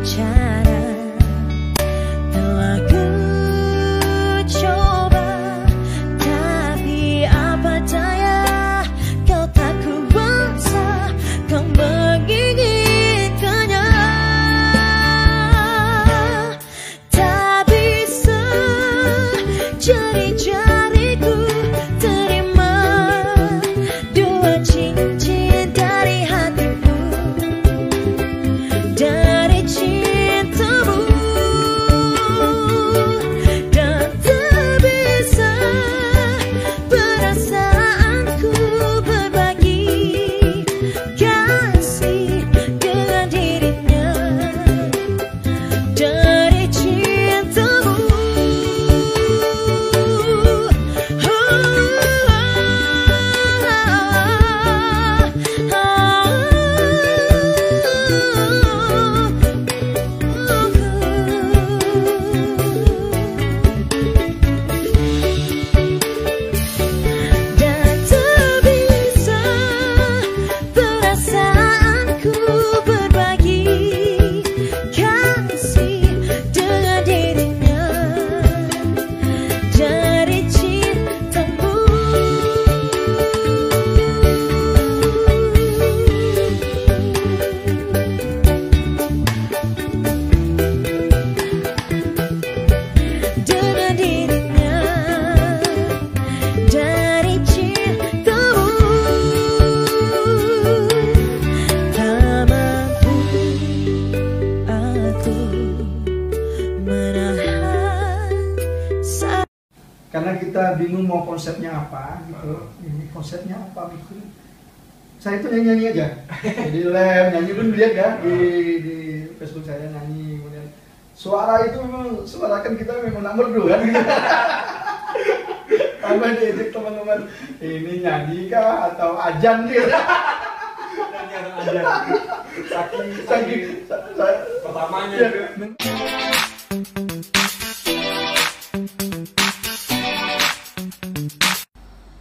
cara telah ku coba, tapi apa daya kau tak kuasa, kau menginginkannya. Tak bisa jari-jariku terima dua cincin dari hatimu, dari cintamu, dan tak bisa perasaanku berbagi kasih dengan dirinya, dari cintamu. Dan tak bisa perasaanku berbagi kasih dengan dirinya, dari cintamu. Dengan dirinya, dari cintamu. Tak mampu aku menahan Karena kita bingung mau konsepnya apa gitu. Ini konsepnya apa gitu. Saya itu nyanyi aja. Jadi nyanyi pun lihat ya di Facebook saya nyanyi, kemudian suara itu memang suara kan kita memang nak merdu kan gitu. Tambah diajak teman-teman, ini nyanyi kah atau ajan gitu. Nyanyi atau ajan. Saking pertamanya Ya. gitu.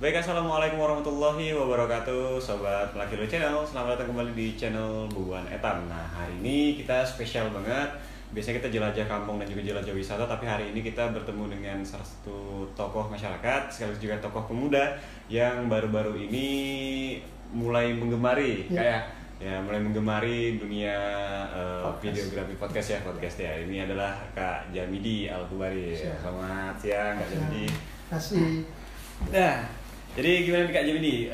Baik, assalamualaikum warahmatullahi wabarakatuh, sobat Melaki Lo Channel. Selamat datang kembali di channel Buan Etam. Nah, hari ini kita spesial banget. Biasanya kita jelajah kampung dan juga jelajah wisata, tapi hari ini kita bertemu dengan salah satu tokoh masyarakat, sekaligus juga tokoh pemuda yang baru-baru ini mulai menggemari, mulai menggemari dunia videografi podcast ya. Ini adalah Kak Jamidi Al-Hubari. Selamat siang Kak Jamidi. Terima kasih. Nah, jadi gimana nih Kak Jamidi?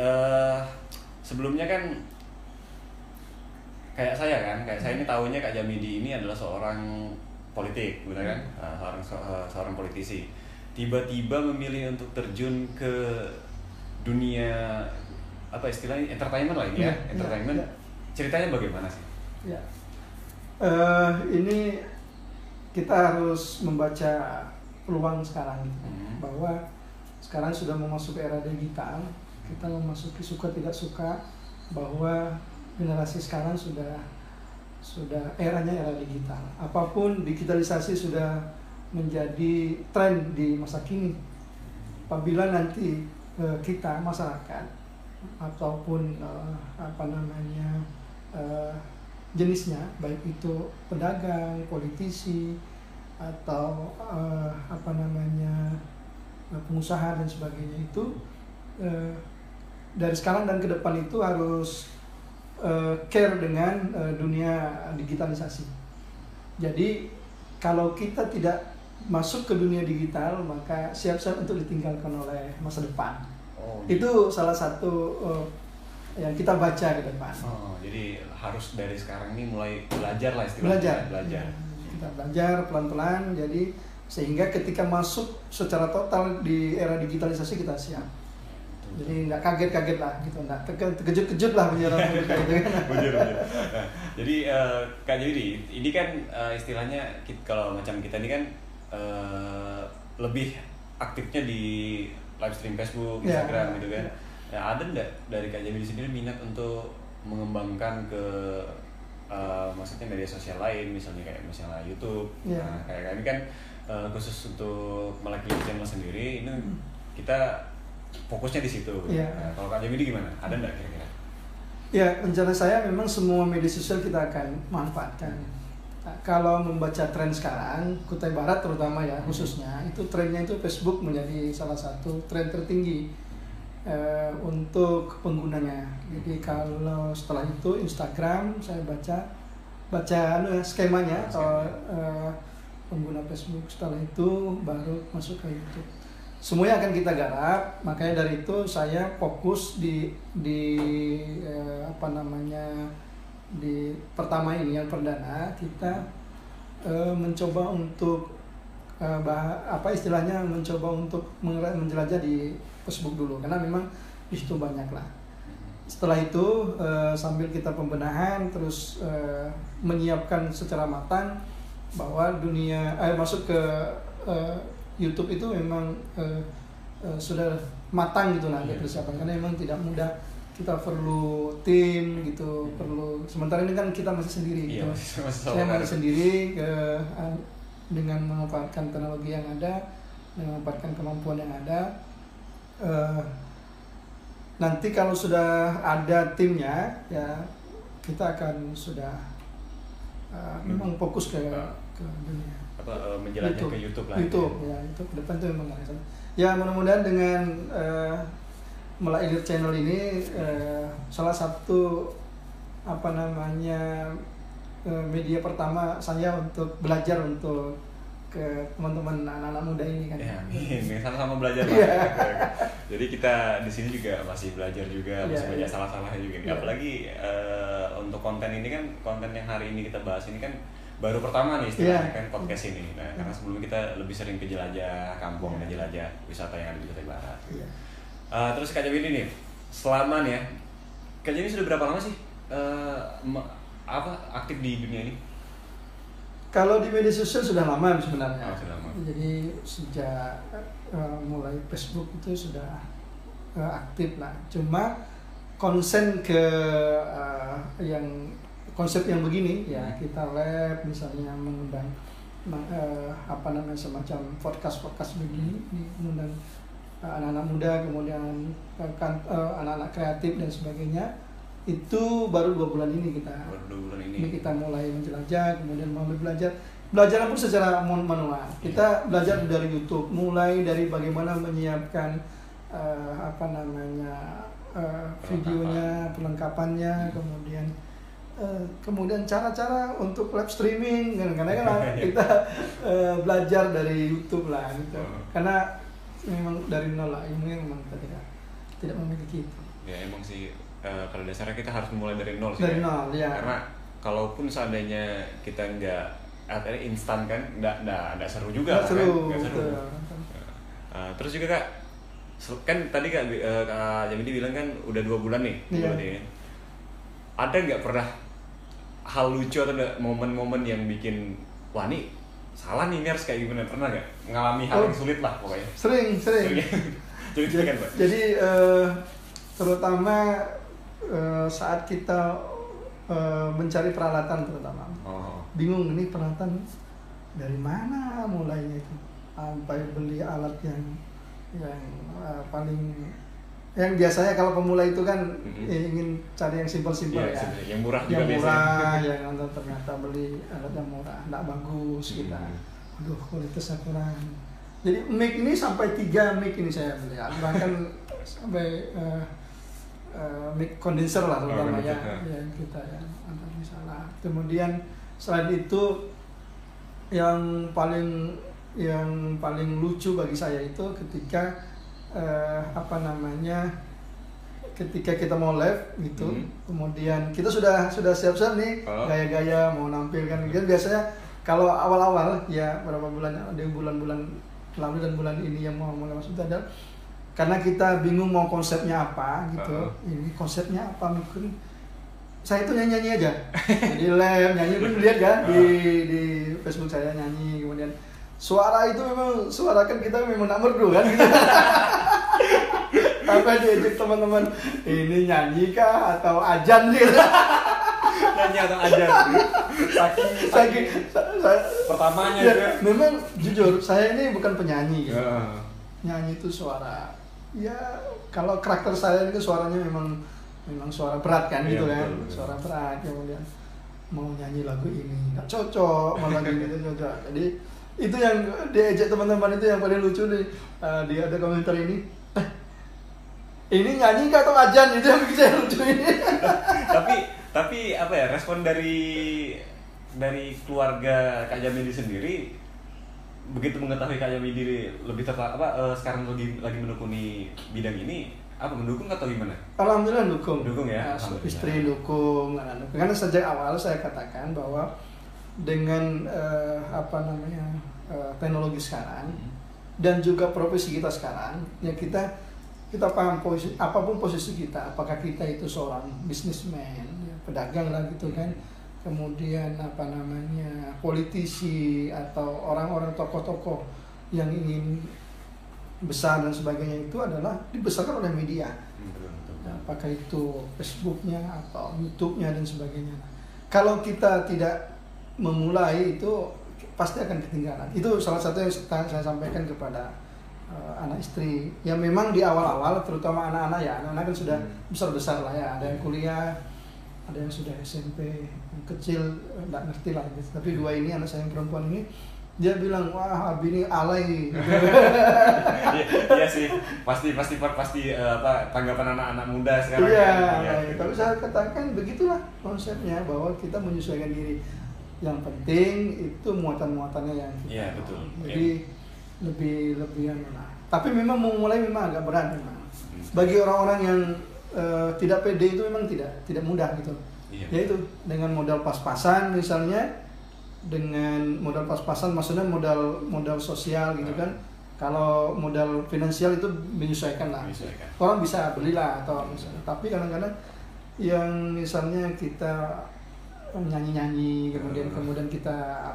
Sebelumnya kan kayak saya ini tahunya Kak Jamidi ini adalah seorang politik, benar kan? Seorang politisi. Tiba-tiba memilih untuk terjun ke dunia apa istilahnya entertainment lah ini ya, entertainment. Ceritanya bagaimana sih? Ya. Ini kita harus membaca peluang sekarang bahwa sekarang sudah memasuki era digital. Kita memasuki suka tidak suka bahwa generasi sekarang sudah eranya era digital. Apapun digitalisasi sudah menjadi tren di masa kini. Apabila nanti kita masyarakat ataupun jenisnya, baik itu pedagang, politisi atau pengusaha dan sebagainya, itu dari sekarang dan ke depan itu harus care dengan dunia digitalisasi. Jadi kalau kita tidak masuk ke dunia digital, maka siap-siap untuk ditinggalkan oleh masa depan. Itu salah satu yang kita baca ke depan. Jadi harus dari sekarang ini mulai belajar lah istilahnya. Belajar. Kita belajar pelan-pelan, jadi sehingga ketika masuk secara total di era digitalisasi kita siap. Jadi nggak kaget-kaget lah gitu, nggak terkejut-kejut lah penjelasan kita itu kan. Bener. Nah, jadi Kak Jamidi, ini kan istilahnya kalau macam kita ini kan lebih aktifnya di live stream Facebook, Instagram gitu kan. Ya, ada nggak dari Kak Jamidi sendiri minat untuk mengembangkan ke maksudnya media sosial lain, misalnya YouTube. Nah, kayak kami kan khusus untuk Melaki Lo Channel sendiri ini kita fokusnya di situ. Nah, kalau Kak Jamidi gimana? Ada nggak kira-kira? Ya, rencana saya memang semua media sosial kita akan manfaatkan. kalau membaca tren sekarang, Kutai Barat terutama ya khususnya, itu trennya itu Facebook menjadi salah satu tren tertinggi untuk penggunanya. Jadi kalau setelah itu Instagram, saya baca skemanya atau pengguna Facebook, setelah itu baru masuk ke YouTube. Semuanya akan kita garap, makanya dari itu saya fokus di di pertama ini yang perdana kita mencoba untuk mencoba untuk menjelajah di Facebook dulu, karena memang di situ banyak lah. Setelah itu sambil kita pembenahan terus menyiapkan secara matang bahwa dunia masuk ke YouTube itu memang sudah matang gitu lah persiapan, karena memang tidak mudah. Kita perlu tim gitu, sementara ini kan kita masih sendiri gitu. Saya masih sendiri dengan memanfaatkan teknologi yang ada, dengan memanfaatkan kemampuan yang ada. Nanti kalau sudah ada timnya ya kita akan sudah memang fokus ke dunia menjelajah ke YouTube lah. YouTube ya, itu ke depan itu memang ada. Ya mudah-mudahan dengan Melak Elit Channel ini salah satu media pertama saya untuk belajar untuk ke teman-teman anak-anak muda ini kan. Ya, amin. Sama-sama belajar lah. Jadi kita di sini juga masih belajar juga, masih banyak salah-salahnya juga. Apalagi untuk konten ini kan, konten yang hari ini kita bahas ini kan baru pertama nih istilahnya kan podcast ini. Nah, karena sebelumnya kita lebih sering ke jelajah kampung dan jelajah wisata yang ada di Kutai Barat. Terus Kak Jawi ini nih, selama nih ya, Kak Jawi sudah berapa lama sih aktif di dunia ini? Kalau di media sosial sudah lama sebenarnya. Sudah lama. Jadi sejak mulai Facebook itu sudah aktif lah. Cuma konsen ke konsep yang begini ya, kita lab misalnya mengundang semacam podcast begini, mengundang anak-anak muda, kemudian anak-anak kreatif dan sebagainya. Itu baru 2 bulan ini kita. Kita mulai menjelajah, kemudian mulai belajar pun secara manual. Kita belajar dari YouTube, mulai dari bagaimana menyiapkan videonya, perlengkapannya, kemudian cara-cara untuk live streaming, karena kan kita belajar dari YouTube lah gitu. Karena memang dari nol lah, ilmunya memang kita tidak memiliki itu. Ya emang sih pada dasarnya kita harus mulai dari nol sih. Dari nol ya. Karena kalaupun seandainya kita nggak instan kan, nggak seru juga. Nggak seru. Terus juga Kak, kan tadi Kak Jamidi bilang kan udah 2 bulan nih. Iya. Ada nggak pernah hal lucu atau momen-momen yang bikin wah nih salah nih, ini harus kayak gimana, pernah nggak mengalami hal yang sulit lah pokoknya? Sering. Jadi kan Pak? Jadi terutama saat kita mencari peralatan terutama, bingung ini peralatan dari mana mulainya itu, sampai beli alat yang yang biasanya kalau pemula itu kan ingin cari yang simpel-simpel ya, yang murah juga yang murah, biasanya. yang ternyata beli alat yang murah, nggak bagus kita, aduh kualitasnya kurang. Jadi mic ini sampai 3 mic ini saya beli, bahkan sampai mic condenser lah terutama ya kita ya ada masalah. Kemudian selain itu yang paling lucu bagi saya itu ketika ketika kita mau live gitu, kemudian kita sudah siap-siap nih gaya-gaya mau nampilkan gitu. Biasanya kalau awal-awal ya beberapa bulan, ada bulan-bulan lalu dan bulan ini yang mau mulai masuk ada, karena kita bingung mau konsepnya apa gitu. Ini konsepnya apa, mungkin saya itu nyanyi aja. Jadi live nyanyi, pun lihat kan di Facebook saya nyanyi, kemudian suara itu memang suarakan kita memang nak merdu kan gitu. Sampai diajak teman-teman, ini nyanyi kah atau ajan gitu. Nyanyi atau ajan. Saking pertamanya ya, juga. memang jujur saya ini bukan penyanyi gitu. Nyanyi itu suara ya, kalau karakter saya itu suaranya memang suara berat kan gitu kan, suara berat. Kemudian mau nyanyi lagu ini nggak cocok, malah lagu ini cocok. Jadi itu yang diejek teman-teman, itu yang paling lucu nih. Dia ada komentar ini, ini nyanyi nggak atau ajan, itu yang bikin saya lucu ini. tapi apa ya, respon dari keluarga Kak Jamidi sendiri begitu mengetahui Kak Jamidi lebih sekarang lagi menekuni bidang ini, apa mendukung atau gimana? Alhamdulillah dukung. Dukung ya. Istri dukung, anak-anak. Karena sejak awal saya katakan bahwa dengan teknologi sekarang dan juga profesi kita sekarang, ya kita paham apapun posisi kita, apakah kita itu seorang businessman, ya, pedagang lah gitu kan, kemudian politisi atau orang-orang tokoh-tokoh yang ingin besar dan sebagainya, itu adalah dibesarkan oleh media. Ya, apakah itu Facebooknya atau YouTube-nya dan sebagainya. Kalau kita tidak memulai, itu pasti akan ketinggalan. Itu salah satu yang saya sampaikan kepada anak istri. Ya memang di awal-awal, terutama anak-anak ya, anak-anak kan sudah besar-besar lah ya, ada yang kuliah, ada yang sudah SMP, yang kecil nggak ngerti lah gitu. Tapi dua ini, anak saya yang perempuan ini, dia bilang, wah Abi ini alay. Iya sih, pasti tanggapan anak-anak muda sekarang. Iya, kan? tapi saya katakan begitulah konsepnya, bahwa kita menyesuaikan diri. Yang penting itu muatan-muatannya yang kita. Iya, betul. Jadi lebih tapi memang memulai memang agak berat memang. Bagi orang-orang yang tidak pede itu memang tidak mudah gitu. Iya. Yaitu dengan modal pas-pasan misalnya. Dengan modal pas-pasan maksudnya modal sosial gitu kan. Kalau modal finansial itu menyesuaikan lah. Orang bisa belilah atau misalnya. Tapi kadang-kadang yang misalnya kita nyanyi-nyanyi, kemudian kita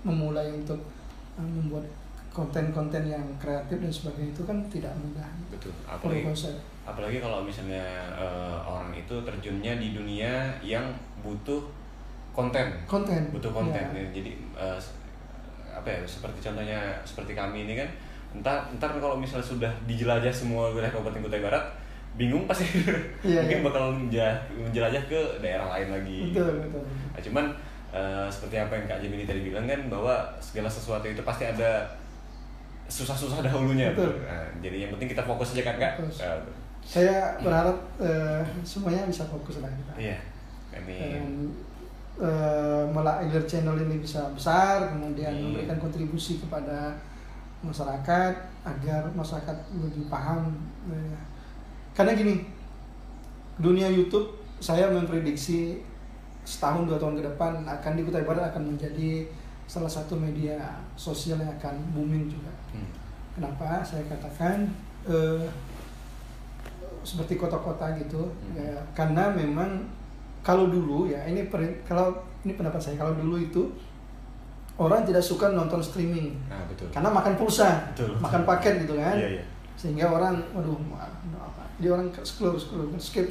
memulai untuk membuat konten-konten yang kreatif dan sebagainya, itu kan tidak mudah. Betul. Apalagi kalau misalnya orang itu terjunnya di dunia yang butuh konten. Ya. Jadi seperti contohnya seperti kami ini kan, entar kalau misalnya sudah dijelajah semua wilayah Kabupaten Kutai Barat, bingung pasti. Mungkin bakal menjelajah ke daerah lain lagi. Betul. Nah, cuman seperti apa yang Kak Jamini tadi bilang kan, bahwa segala sesuatu itu pasti ada susah-susah dahulunya. Betul. Nah, jadi yang penting kita fokus aja kan Kak. Saya berharap semuanya bisa fokus lah kita. Iya. Melak channel ini bisa besar, kemudian memberikan kontribusi kepada masyarakat agar masyarakat lebih paham. Karena gini, dunia YouTube saya memprediksi setahun 2 tahun ke depan akan di Kutai Barat akan menjadi salah satu media sosial yang akan booming juga. Kenapa saya katakan seperti kota-kota gitu? Ya, karena memang kalau dulu ya, ini pendapat saya, kalau dulu itu orang tidak suka nonton streaming. Nah, betul. Karena makan pulsa, betul. Makan paket gitu kan. Iya. Sehingga orang, dia orang scroll, skip.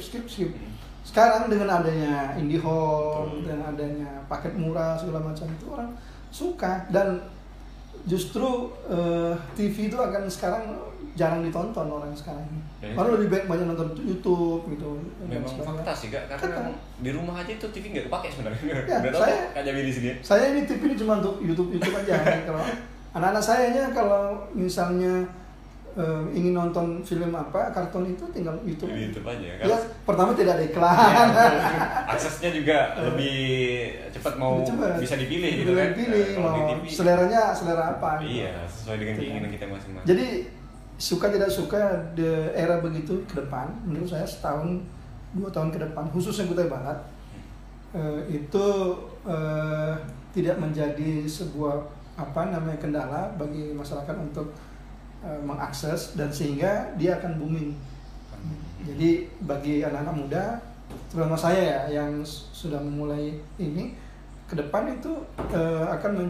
Sekarang dengan adanya IndiHome dan adanya paket murah segala macam, itu orang suka. Dan justru TV itu akan sekarang jarang ditonton orang sekarang ini. Orang lebih baik banyak nonton YouTube gitu. Memang fakta sih Kak, karena di rumah aja itu TV nggak kepake sebenarnya. Ya, Kak Jamini di sini. Saya ini TV ini cuma untuk YouTube aja. Kalau anak-anak saya kalau misalnya ingin nonton film kartun itu tinggal YouTube. YouTube aja kan. Ya, pertama tidak ada iklan. Ya, aksesnya juga lebih cepat, bisa dipilih gitu kan. Mau seleranya selera apa? Gitu. Iya, sesuai dengan keinginan kita masing-masing. Jadi suka tidak suka the era begitu ke depan, menurut saya setahun 2 tahun ke depan, khususnya Kutai Barat, itu tidak menjadi sebuah kendala bagi masyarakat untuk mengakses, dan sehingga dia akan booming. Jadi bagi anak-anak muda, terutama saya ya yang sudah memulai ini, ke depan itu akan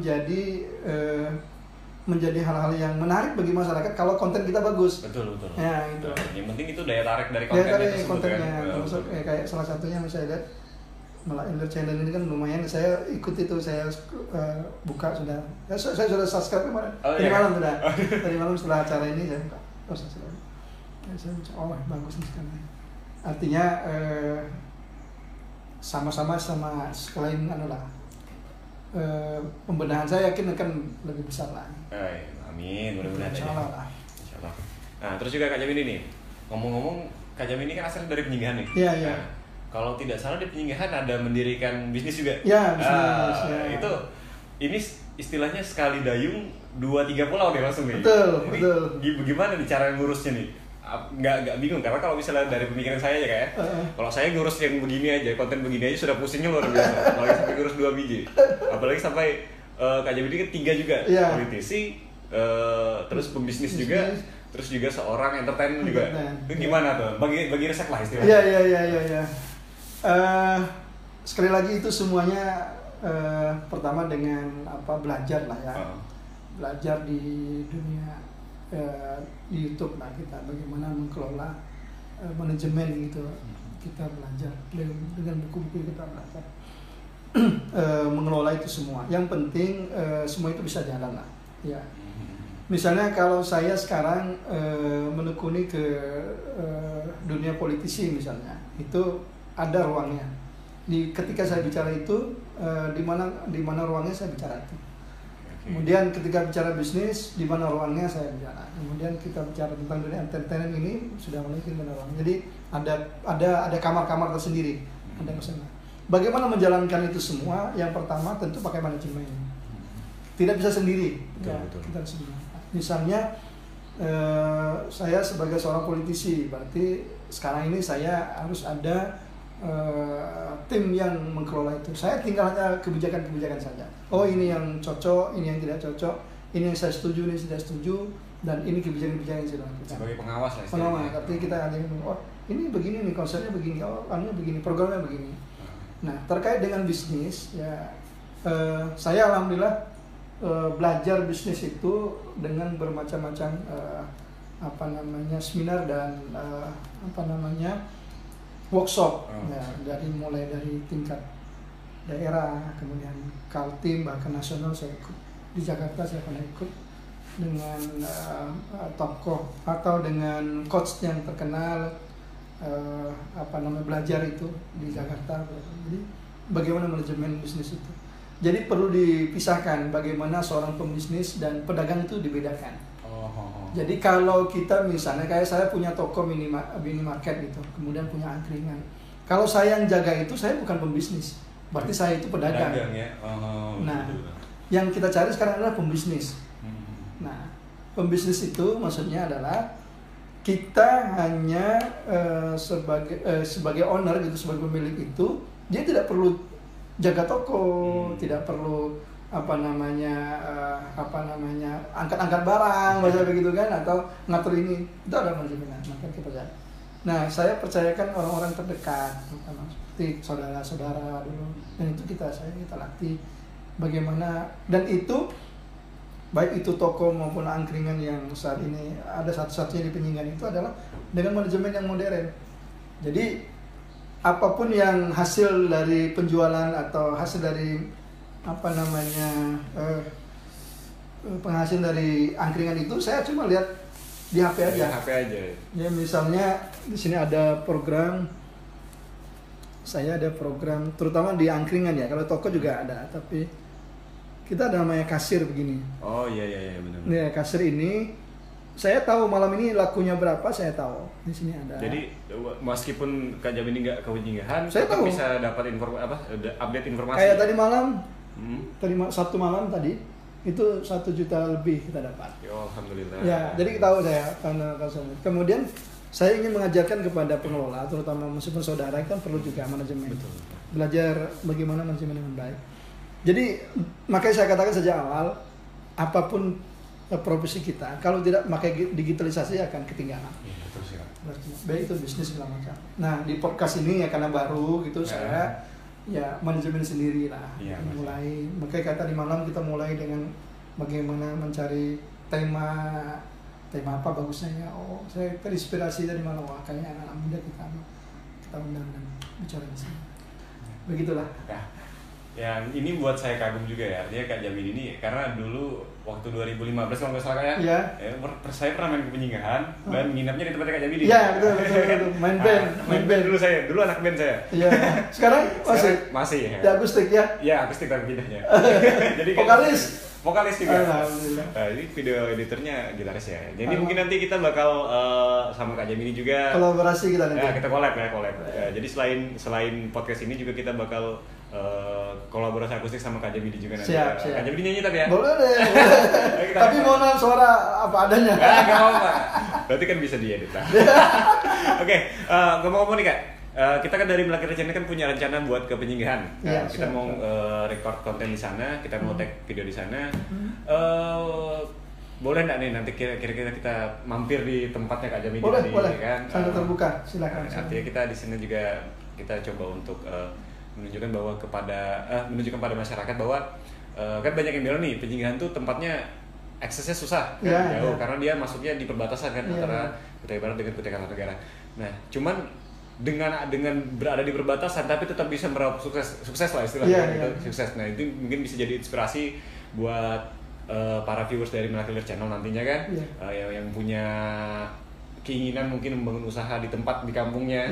menjadi hal-hal yang menarik bagi masyarakat kalau konten kita bagus. Betul. Ya, itu. Yang penting itu daya tarik dari kontennya. Termasuk kayak salah satunya misalnya lihat Melak channel ini kan lumayan, saya ikut itu, saya buka sudah. Saya sudah subscribe kemarin. Malam sudah. Tadi malam setelah acara ini saya buka. Saya bagus nih sekarang. Artinya sama sekalian pembenahan saya yakin akan lebih besar lagi. Amin, mudah-mudahan aja. Insyaallah lah. Insyaallah. Nah, terus juga Kak Jamin ini ngomong-ngomong, Kak Jamin ini kan asalnya dari Penyinggahan nih. Iya, iya. Nah, kalau tidak salah di Penyinggahan ada mendirikan bisnis juga. Ya, bisnis. Ya. Itu ini istilahnya sekali dayung 2-3 pulau nih langsung nih. Betul, ini betul. Gimana nih cara ngurusnya nih? Nggak bingung karena kalau misalnya dari pemikiran saya aja kayak kalau saya ngurus yang begini aja, konten begini aja sudah pusingnya luar biasa. Apalagi sampai ngurus 2 biji. Apalagi sampai Kak Jamin ini kan 3 juga, Ya. politisi, terus pembisnis juga, terus juga seorang entertainer juga. Itu gimana tuh? Bagi resep lah istilahnya. Iya. Sekali lagi itu semuanya pertama dengan belajar lah ya. Belajar di dunia di YouTube lah kita bagaimana mengelola manajemen gitu. Kita belajar dengan buku-buku kita belajar mengelola itu semua. Yang penting semua itu bisa jalan lah. Ya. Misalnya kalau saya sekarang menekuni ke dunia politisi misalnya, itu ada ruangnya. Ketika saya bicara itu di mana ruangnya saya bicara itu. Kemudian ketika bicara bisnis, di mana ruangnya saya bicara. Kemudian kita bicara tentang dunia entertainment ini sudah mulai di mana ruang. Jadi ada kamar-kamar tersendiri, ada kesana. Bagaimana menjalankan itu semua? Yang pertama tentu pakai manajemen. Tidak bisa sendiri. Betul. Kita sendiri. Misalnya saya sebagai seorang politisi, berarti sekarang ini saya harus ada tim yang mengelola itu. Saya tinggal hanya kebijakan-kebijakan saja. Oh ini yang cocok, ini yang tidak cocok, ini yang saya setuju, ini yang tidak setuju, dan ini kebijakan-kebijakan yang saya lakukan. Sebagai pengawas lah. Pengawas, tapi kita hanya ini begini nih konsepnya begini, anunya begini, programnya begini. Nah terkait dengan bisnis ya, saya alhamdulillah belajar bisnis itu dengan bermacam-macam seminar dan workshop ya, mulai dari tingkat daerah, kemudian Kaltim, bahkan nasional saya ikut. Di Jakarta saya pernah ikut dengan tokoh atau dengan coach yang terkenal belajar itu di Jakarta. Jadi bagaimana manajemen bisnis itu. Jadi perlu dipisahkan bagaimana seorang pembisnis dan pedagang itu dibedakan. Jadi kalau kita misalnya kayak saya punya toko minimarket gitu, kemudian punya angkringan. Kalau saya yang jaga itu, saya bukan pembisnis. Berarti saya itu pedagang. Ya? Nah, yang kita cari sekarang adalah pembisnis. Nah, pembisnis itu maksudnya adalah kita hanya sebagai owner gitu, sebagai pemilik itu, dia tidak perlu jaga toko, tidak perlu angkat-angkat barang, bahasa begitu kan, atau ngatur ini. Itu ada manajemen, maka kita percaya. Nah, saya percayakan orang-orang terdekat, seperti saudara-saudara dulu, dan itu saya latih bagaimana, dan itu baik itu toko maupun angkringan yang saat ini ada satu-satunya di Penyinggahan itu adalah dengan manajemen yang modern. Jadi apapun yang hasil dari penjualan atau hasil dari penghasil dari angkringan itu saya cuma lihat di HP aja. HP aja. Ya misalnya di sini ada program, saya ada program terutama di angkringan ya. Kalau toko juga ada, tapi kita ada namanya kasir begini. Oh iya benar. Ya kasir ini saya tahu malam ini lakunya berapa, saya tahu. Di sini ada. Jadi meskipun Kak Jamin ini nggak ke Penyinggahan, saya tahu bisa dapat update informasi. Kayak tadi malam, Sabtu malam tadi itu 1 juta lebih kita dapat. Ya, alhamdulillah. Ya, jadi tahu saya karena kemudian saya ingin mengajarkan kepada pengelola, terutama meskipun saudara kan perlu juga manajemen. Betul. Belajar bagaimana manajemen dengan baik. Jadi makanya saya katakan sejak awal, apapun profesi kita, kalau tidak pakai digitalisasi akan ketinggalan. Iya, betul sih. Baik itu bisnis segala macam. Nah di podcast ini ya karena baru gitu saya ya manajemen sendiri lah. Mulai makanya kata di malam kita mulai dengan bagaimana mencari tema apa bagusnya ya. Oh saya terinspirasi dari mana, wah kayaknya anak-anak muda kita undang dan bicara di sini. Begitulah. Ya. yang ini buat saya kagum juga ya, artinya Kak Jamil ini karena dulu waktu 2015 kalau nggak salah ya, Iya. saya pernah main ke Penyinggahan dan nginapnya di tempatnya Kak Jamil. Iya, betul. Main band, main band dulu anak band saya. Iya. Sekarang masih? Masih ya. Di akustik ya? Iya, akustik tapi pindahnya. Jadi vokalis juga. Alhamdulillah. Ini video editornya gitaris ya. Jadi mungkin nanti kita bakal sama Kak Jamil juga kolaborasi kita nanti. Ya, kita collab. Jadi selain podcast ini juga kita bakal kolaborasi akustik sama Kak Jamil juga nanti. Siap. Kak Jamil nyanyi tapi ya. Boleh deh. Tapi mohon suara apa adanya. Gak apa-apa. Berarti kan bisa diedit lah. Oke, ngomong-ngomong nih Kak. Kita kan dari Melaki Channel kan punya rencana buat ke Penyinggahan. Ya, kita mau record konten di sana, kita mau tag video di sana. Boleh nggak nih nanti kira-kira kita mampir di tempatnya Kak Jamil? Boleh. Kan? Sangat terbuka, silakan. Artinya kita di sini juga kita coba untuk menunjukkan bahwa menunjukkan pada masyarakat bahwa kan banyak yang bilang nih Penyinggahan tuh tempatnya aksesnya susah kan, jauh karena dia masuknya di perbatasan kan antara Kutai Barat dengan Kutai Kartanegara. Nah, cuman dengan berada di perbatasan tapi tetap bisa meraup sukses lah istilahnya gitu. Sukses. Nah, itu mungkin bisa jadi inspirasi buat para viewers dari Melaki Channel nantinya kan, yang punya keinginan mungkin membangun usaha di tempat di kampungnya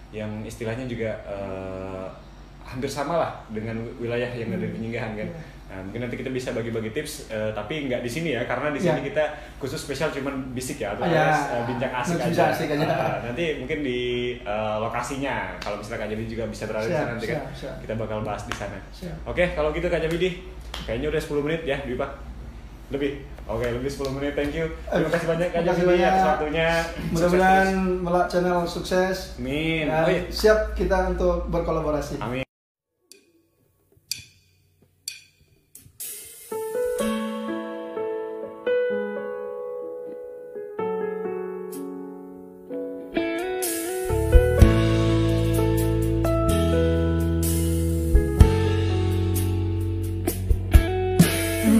yang istilahnya juga hampir sama lah dengan wilayah yang ada di Penyinggahan kan. Nah, mungkin nanti kita bisa bagi-bagi tips, tapi nggak di sini ya, karena di sini kita khusus spesial cuman bisik ya, atau bincang asik aja. Nanti mungkin di lokasinya, kalau misalnya Kak Jamil juga bisa berada di sana nanti kan, kita bakal bahas di sana. Oke, kalau gitu Kak Jamil, kayaknya udah 10 menit ya, Dwi Pak? Lebih? Oke, lebih 10 menit, thank you. Terima kasih banyak Kak Jamil atas waktunya. Mudah-mudahan Melak Channel sukses. Amin. Siap kita untuk berkolaborasi. Amin.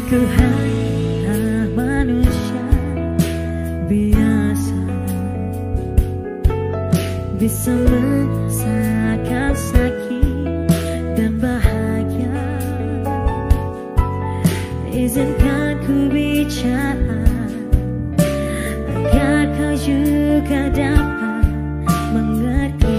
Aku hanya manusia biasa, bisa merasakan sakit dan bahagia. Izinkan ku bicara agar kau juga dapat mengerti.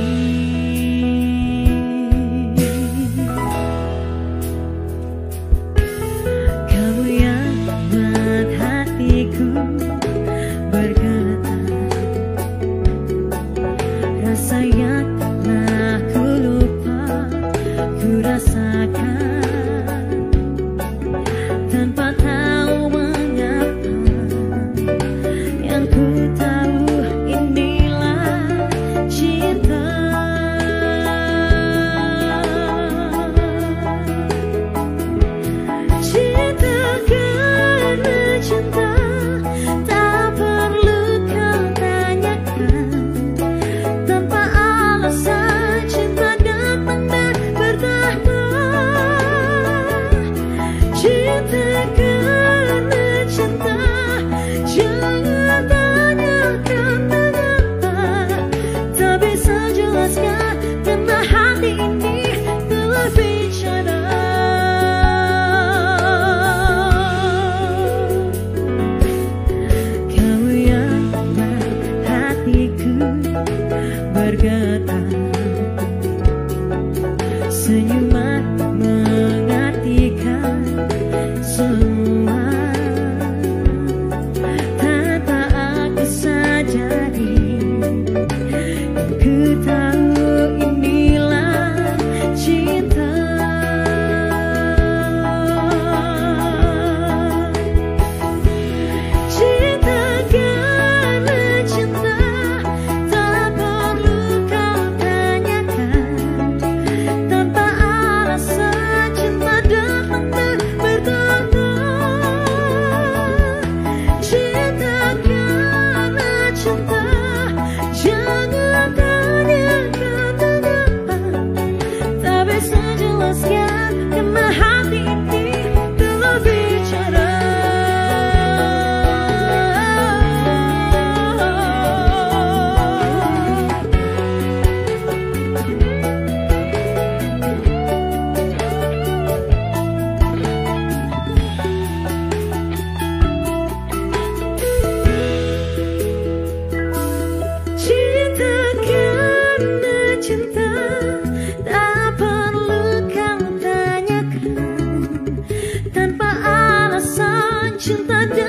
Rasa yang telah ku lupa, ku rasakan tanpa tahu mengapa. Yang ku tahu inilah cinta